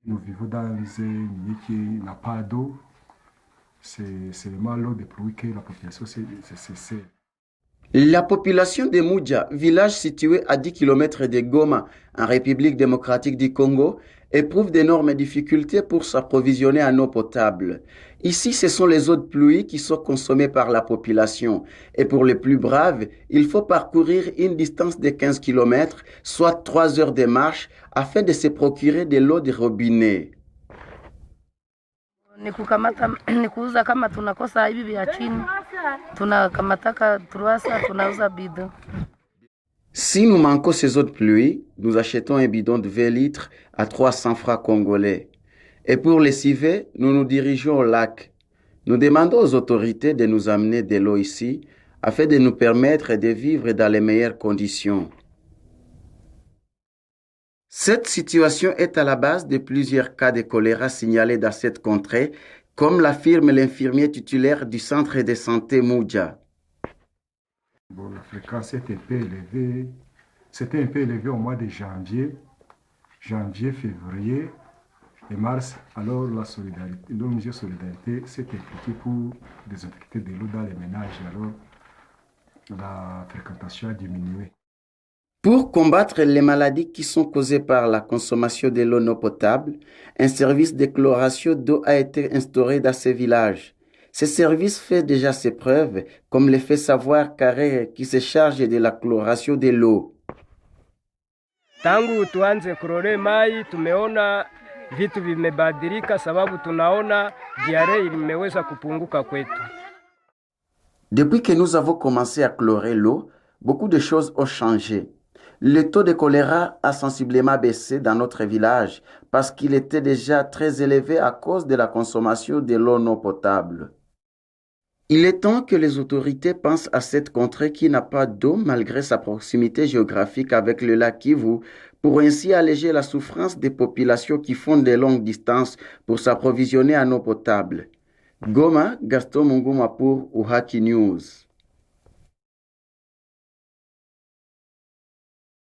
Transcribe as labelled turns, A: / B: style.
A: Nous vivons dans un milieu qui n'a pas d'eau. C'est seulement l'eau de pluie que la population c'est.
B: La population de Moudia, village situé à 10 km de Goma, en République démocratique du Congo, éprouve d'énormes difficultés pour s'approvisionner en eau potable. Ici, ce sont les eaux de pluie qui sont consommées par la population. Et pour les plus braves, il faut parcourir une distance de 15 km, soit 3 heures de marche, afin de se procurer de l'eau de robinet.
C: Ni kuuza kama tunakosa hivi vya chini, tunakamataka truasa, tunauza bidon.
B: Si nous manquons ces eaux de pluie, nous achetons un bidon de 20 litres à 300 francs congolais. Et pour les civer, nous nous dirigeons au lac. Nous demandons aux autorités de nous amener de l'eau ici, afin de nous permettre de vivre dans les meilleures conditions. Cette situation est à la base de plusieurs cas de choléra signalés dans cette contrée, comme l'affirme l'infirmier titulaire du centre de santé Moudia.
A: Bon, la fréquence était un peu élevée. C'était un peu élevé au mois de janvier, février et mars. Alors la solidarité, l'ONG Solidarité s'est impliquée pour désinfecter de l'eau dans les ménages. Alors la fréquentation a diminué.
B: Pour combattre les maladies qui sont causées par la consommation de l'eau non potable, un service de chloration d'eau a été instauré dans ces villages. Ce service fait déjà ses preuves, comme le fait savoir Carré qui se charge de la chloration de l'eau.
D: Tangu tuanze kurore mai tumeona vitu vimebadilika sababu tunaona diare imeweza kupunguka kwetu.
B: Depuis que nous avons commencé à chlorer l'eau, beaucoup de choses ont changé. Le taux de choléra a sensiblement baissé dans notre village parce qu'il était déjà très élevé à cause de la consommation de l'eau non potable. Il est temps que les autorités pensent à cette contrée qui n'a pas d'eau malgré sa proximité géographique avec le lac Kivu pour ainsi alléger la souffrance des populations qui font de longues distances pour s'approvisionner en eau potable. Goma, Gaston Munguma pour Uhaki News.